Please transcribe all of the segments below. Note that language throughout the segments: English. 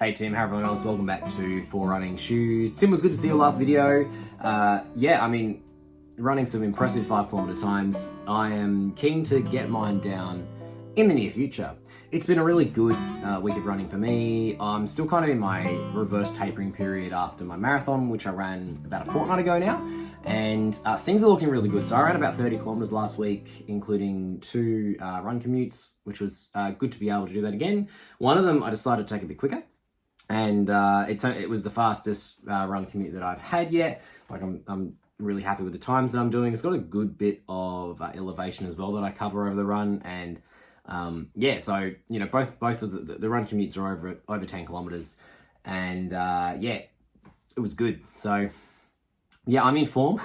Hey Tim, how everyone else? Welcome back to For Running Shoes. Tim, was good to see your last video. Running some impressive 5 kilometer times. I am keen to get mine down in the near future. It's been a really good week of running for me. I'm still kind of in my reverse tapering period after my marathon, which I ran about a fortnight ago now. And things are looking really good. So I ran about 30 kilometers last week, including 2 run commutes, which was good to be able to do that again. One of them I decided to take a bit quicker. And it was the fastest run commute that I've had yet. Like I'm really happy with the times that I'm doing. It's got a good bit of elevation as well that I cover over the run. And so you know, both of the run commutes are over 10 kilometers, and it was good. So yeah, I'm in form,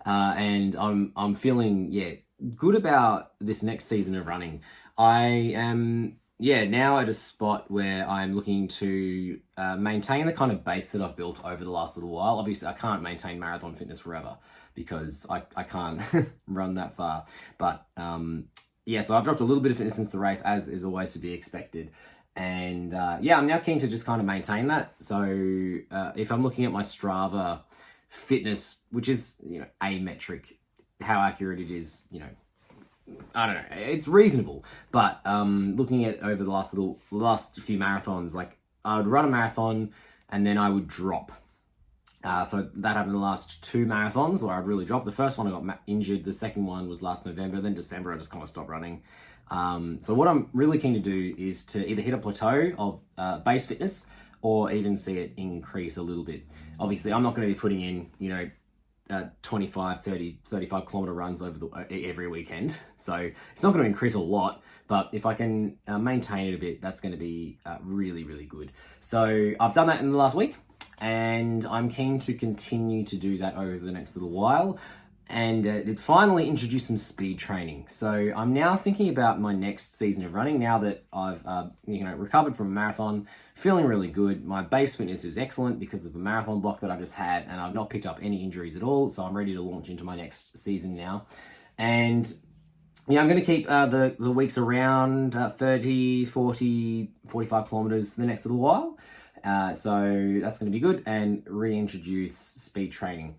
and I'm feeling good about this next season of running. I am now at a spot where I'm looking to maintain the kind of base that I've built over the last little while. Obviously, I can't maintain marathon fitness forever because I can't run that far. But so I've dropped a little bit of fitness since the race, as is always to be expected. And I'm now keen to just kind of maintain that. So if I'm looking at my Strava fitness, which is, you know, a metric, how accurate it is, you know, I don't know, it's reasonable, but looking at over the last few marathons, like I would run a marathon and then I would drop. So that happened in the last 2 marathons where I'd really dropped. The first one I got injured, the second one was last November, then December I just kind of stopped running. So what I'm really keen to do is to either hit a plateau of base fitness or even see it increase a little bit. Obviously I'm not going to be putting in, you know, 25, 30, 35 kilometer runs every weekend. So it's not going to increase a lot, but if I can maintain it a bit, that's going to be really, really good. So I've done that in the last week, and I'm keen to continue to do that over the next little while. And it's finally introduced some speed training. So I'm now thinking about my next season of running now that I've recovered from a marathon, feeling really good. My base fitness is excellent because of the marathon block that I just had, and I've not picked up any injuries at all. So I'm ready to launch into my next season now. And yeah, I'm going to keep the weeks around 30, 40, 45 kilometers for the next little while. So that's going to be good, and reintroduce speed training.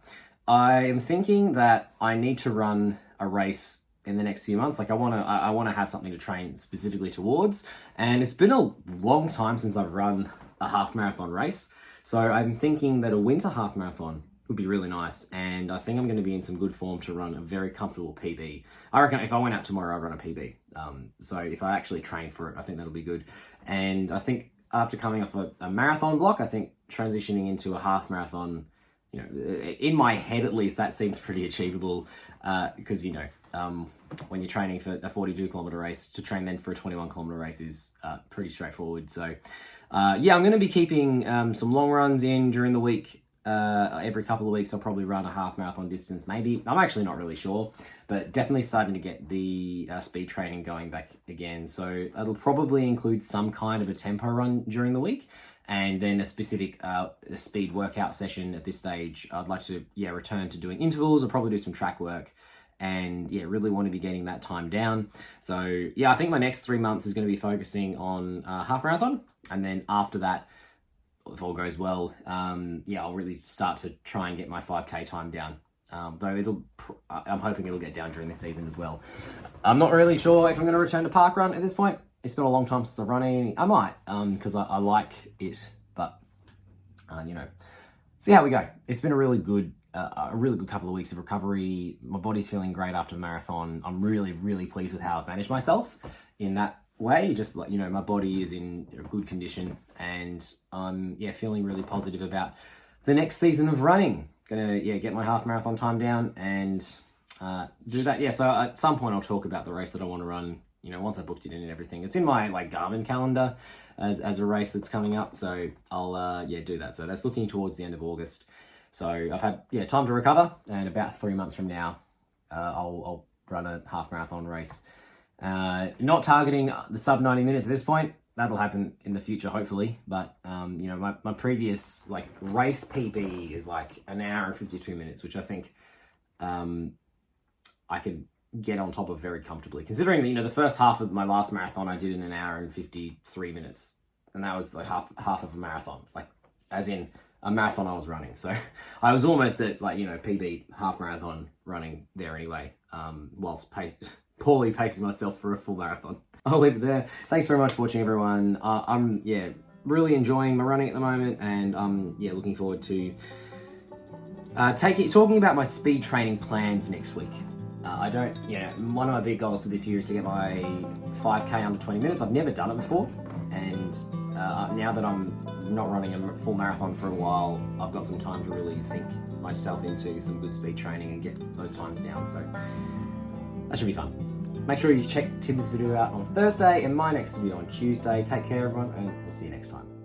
I am thinking that I need to run a race in the next few months. Like I want to have something to train specifically towards. And it's been a long time since I've run a half marathon race. So I'm thinking that a winter half marathon would be really nice. And I think I'm going to be in some good form to run a very comfortable PB. I reckon if I went out tomorrow, I'd run a PB. So if I actually train for it, I think that'll be good. And I think after coming off a marathon block, I think transitioning into a half marathon, you know, in my head at least, that seems pretty achievable because, you know, when you're training for a 42 kilometer race, to train then for a 21 kilometer race is pretty straightforward. So I'm going to be keeping some long runs in during the week. Every couple of weeks I'll probably run a half marathon distance, maybe. I'm actually not really sure, but definitely starting to get the speed training going back again. So it'll probably include some kind of a tempo run during the week, and then a specific speed workout session at this stage. I'd like to return to doing intervals. I'll probably do some track work, and really want to be getting that time down. So I think my next 3 months is going to be focusing on half marathon, and then after that, if all goes well, I'll really start to try and get my 5K time down. Though I'm hoping it'll get down during this season as well. I'm not really sure if I'm going to return to parkrun at this point. It's been a long time since I've run any. I might, because I like it, but see how we go. It's been a really good couple of weeks of recovery. My body's feeling great after the marathon. I'm really, really pleased with how I've managed myself in that way. Just like, you know, my body is in a good condition, and I'm feeling really positive about the next season of running. Gonna get my half marathon time down and do that. So at some point I'll talk about the race that I want to run. You know, once I booked it in and everything, it's in my Garmin calendar as a race that's coming up. So I'll do that. So that's looking towards the end of August. So I've had time to recover, and about 3 months from now, I'll run a half marathon race. Not targeting the sub 90 minutes at this point. That'll happen in the future, hopefully. But my previous race PB is 1 hour and 52 minutes, which I think I could get on top of very comfortably, considering that, the first half of my last marathon I did in 1 hour and 53 minutes. and that was like half of a marathon, like as in a marathon I was running. So I was almost at like, PB half marathon running there anyway, whilst poorly pacing myself for a full marathon. I'll leave it there. Thanks very much for watching, everyone. I'm really enjoying my running at the moment, and looking forward to talking about my speed training plans next week. One of my big goals for this year is to get my 5K under 20 minutes. I've never done it before, and now that I'm not running a full marathon for a while, I've got some time to really sink myself into some good speed training and get those times down, so that should be fun. Make sure you check Tim's video out on Thursday and my next video on Tuesday. Take care, everyone, and we'll see you next time.